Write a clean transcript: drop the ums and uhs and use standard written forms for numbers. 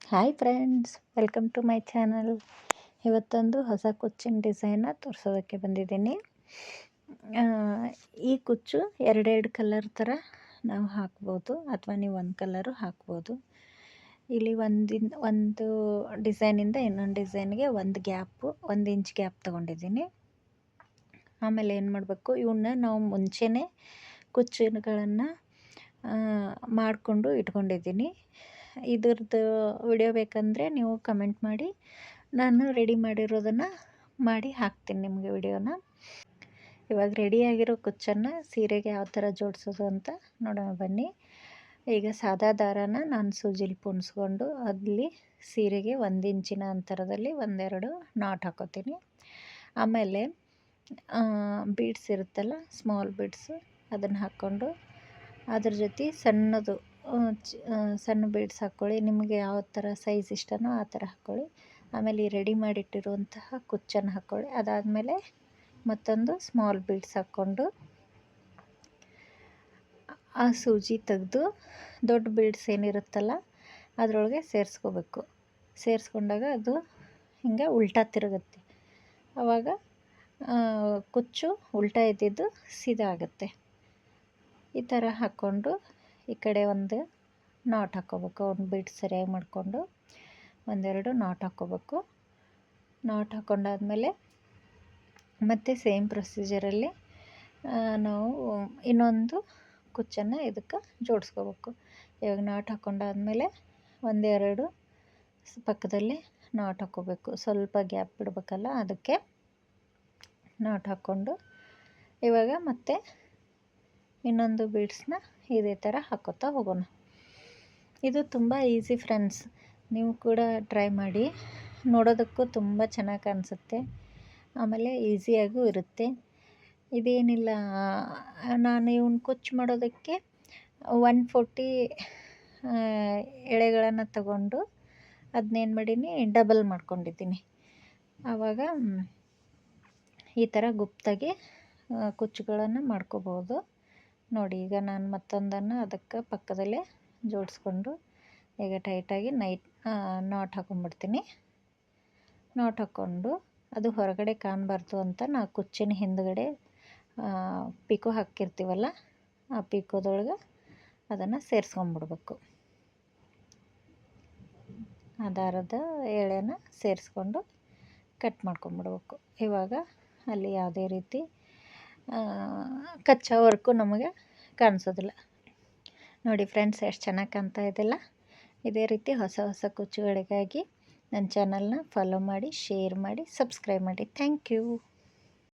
Hi friends, welcome to my channel. ಇವತ್ತೊಂದು ಹೊಸ ಕುಚ್ಚಿನ ಡಿಸೈನ್ನ ತೋರಿಸೋದಕ್ಕೆ ಬಂದಿದ್ದೀನಿ. ಈ ಕುಚ್ಚು ಎರಡೆರಡು ಕಲರ್ ಥರ ನಾವು ಹಾಕ್ಬೋದು, ಅಥವಾ ನೀವು ಒಂದು ಕಲರು ಹಾಕ್ಬೋದು. ಇಲ್ಲಿ ಒಂದು ಡಿಸೈನಿಂದ ಇನ್ನೊಂದು ಡಿಸೈನ್ಗೆ ಒಂದು ಇಂಚ್ ಗ್ಯಾಪ್ ತೊಗೊಂಡಿದ್ದೀನಿ. ಆಮೇಲೆ ಏನು ಮಾಡಬೇಕು, ಇವನ್ನ ನಾವು ಮುಂಚೆನೇ ಕುಚ್ಚುಗಳನ್ನು ಮಾಡಿಕೊಂಡು ಇಟ್ಕೊಂಡಿದ್ದೀನಿ. ಇದ್ರದ್ದು ವಿಡಿಯೋ ಬೇಕಂದರೆ ನೀವು ಕಮೆಂಟ್ ಮಾಡಿ, ನಾನು ರೆಡಿ ಮಾಡಿರೋದನ್ನು ಮಾಡಿ ಹಾಕ್ತೀನಿ ನಿಮಗೆ ವಿಡಿಯೋನ. ಇವಾಗ ರೆಡಿಯಾಗಿರೋ ಕುಚ್ಚನ್ನು ಸೀರೆಗೆ ಯಾವ ಥರ ಜೋಡಿಸೋದು ಅಂತ ನೋಡೋಣ ಬನ್ನಿ. ಈಗ ಸಾದಾ ದಾರಾನ ನಾನು ಸೂಜಿಲಿ ಪುಣಿಸ್ಕೊಂಡು ಅಲ್ಲಿ ಸೀರೆಗೆ 1 ಇಂಚಿನ ಅಂತರದಲ್ಲಿ ಒಂದೆರಡು ನಾಟ್ ಹಾಕೋತೀನಿ. ಆಮೇಲೆ ಬೀಡ್ಸ್ ಇರುತ್ತಲ್ಲ, ಸ್ಮಾಲ್ ಬೀಡ್ಸು, ಅದನ್ನು ಹಾಕ್ಕೊಂಡು ಅದ್ರ ಜೊತೆ ಸಣ್ಣ ಬೀಡ್ಸ್ ಹಾಕ್ಕೊಳ್ಳಿ. ನಿಮಗೆ ಯಾವ ಥರ ಸೈಜ್ ಇಷ್ಟನೋ ಆ ಥರ ಹಾಕ್ಕೊಳ್ಳಿ. ಆಮೇಲೆ ಈ ರೆಡಿ ಮಾಡಿಟ್ಟಿರುವಂತಹ ಕುಚ್ಚನ್ನು ಹಾಕ್ಕೊಳ್ಳಿ. ಅದಾದಮೇಲೆ ಮತ್ತೊಂದು ಸ್ಮಾಲ್ ಬೀಡ್ಸ್ ಹಾಕ್ಕೊಂಡು ಆ ಸೂಜಿ ತೆಗೆದು ದೊಡ್ಡ ಬೀಡ್ಸ್ ಏನಿರುತ್ತಲ್ಲ ಅದರೊಳಗೆ ಸೇರಿಸ್ಕೋಬೇಕು. ಸೇರಿಸ್ಕೊಂಡಾಗ ಅದು ಹಿಂಗೆ ಉಲ್ಟಾ ತಿರುಗುತ್ತೆ. ಆವಾಗ ಕುಚ್ಚು ಉಲ್ಟಾ ಇದ್ದಿದ್ದು ಸೀದಾ ಆಗುತ್ತೆ. ಈ ಥರ ಹಾಕ್ಕೊಂಡು ಈ ಕಡೆ ಒಂದು ನಾಟ್ ಹಾಕ್ಕೋಬೇಕು. ಒಂದು ಬೀಡ್ ಸರಿಯಾಗಿ ಮಾಡಿಕೊಂಡು ಒಂದೆರಡು ನಾಟ್ ಹಾಕ್ಕೋಬೇಕು. ನಾಟ್ ಹಾಕ್ಕೊಂಡಾದ್ಮೇಲೆ ಮತ್ತೆ ಸೇಮ್ ಪ್ರೊಸೀಜರಲ್ಲಿ ನಾವು ಇನ್ನೊಂದು ಕುಚ್ಚನ್ನು ಇದಕ್ಕೆ ಜೋಡಿಸ್ಕೋಬೇಕು. ಇವಾಗ ನಾಟ್ ಹಾಕ್ಕೊಂಡಾದ್ಮೇಲೆ ಒಂದೆರಡು ಪಕ್ಕದಲ್ಲಿ ನಾಟ್ ಹಾಕ್ಕೋಬೇಕು. ಸ್ವಲ್ಪ ಗ್ಯಾಪ್ ಬಿಡಬೇಕಲ್ಲ, ಅದಕ್ಕೆ ನಾಟ್ ಹಾಕ್ಕೊಂಡು ಇವಾಗ ಮತ್ತೆ ಇನ್ನೊಂದು ಬೀಡ್ಸ್ನ ಇದೇ ಥರ ಹಾಕೋತಾ ಹೋಗೋಣ. ಇದು ತುಂಬ ಈಸಿ ಫ್ರೆಂಡ್ಸ್, ನೀವು ಕೂಡ ಟ್ರೈ ಮಾಡಿ. ನೋಡೋದಕ್ಕೂ ತುಂಬ ಚೆನ್ನಾಗಿ ಕಾಣಿಸುತ್ತೆ, ಆಮೇಲೆ ಈಸಿಯಾಗೂ ಇರುತ್ತೆ. ಇದೇನಿಲ್ಲ, ನಾನು ಇವನ್ನ ಕುಚ್ಚು ಮಾಡೋದಕ್ಕೆ 140 ಎಳೆಗಳನ್ನು ತಗೊಂಡು ಅದನ್ನೇನು ಮಾಡೀನಿ, ಡಬಲ್ ಮಾಡ್ಕೊಂಡಿದ್ದೀನಿ. ಆವಾಗ ಈ ಥರ ಗುಪ್ತಾಗಿ ಕುಚ್ಚುಗಳನ್ನು ಮಾಡ್ಕೋಬೋದು. ನೋಡಿ, ಈಗ ನಾನು ಮತ್ತೊಂದನ್ನು ಅದಕ್ಕೆ ಪಕ್ಕದಲ್ಲೇ ಜೋಡಿಸ್ಕೊಂಡು ಈಗ ಟೈಟಾಗಿ ನಾಟ್ ಹಾಕೊಂಡ್ಬಿಡ್ತೀನಿ. ನಾಟ್ ಹಾಕ್ಕೊಂಡು ಅದು ಹೊರಗಡೆ ಕಾಣಬಾರ್ದು ಅಂತ ನಾವು ಕುಚ್ಚಿನ ಹಿಂದುಗಡೆ ಪಿಕೋ ಹಾಕಿರ್ತೀವಲ್ಲ, ಆ ಪಿಕೋದೊಳಗೆ ಅದನ್ನು ಸೇರಿಸ್ಕೊಂಡ್ಬಿಡ್ಬೇಕು. ಆ ದಾರದ ಎಳೆನ ಸೇರಿಸ್ಕೊಂಡು ಕಟ್ ಮಾಡ್ಕೊಂಬಿಡ್ಬೇಕು. ಇವಾಗ ಅಲ್ಲಿ ಯಾವುದೇ ರೀತಿ ಕಚ್ಚಾ ವರ್ಕು ನಮಗೆ ಕಾಣಿಸೋದಿಲ್ಲ. ನೋಡಿ ಫ್ರೆಂಡ್ಸ್, ಎಷ್ಟು ಚೆನ್ನಾಗಿ ಕಾಣ್ತಾ ಇದೆಯಲ್ಲ. ಇದೇ ರೀತಿ ಹೊಸ ಹೊಸ ಕುಚ್ಚುಗಳಿಗಾಗಿ ನನ್ನ ಚಾನಲ್ನ ಫಾಲೋ ಮಾಡಿ, ಶೇರ್ ಮಾಡಿ, ಸಬ್ಸ್ಕ್ರೈಬ್ ಮಾಡಿ. Thank you.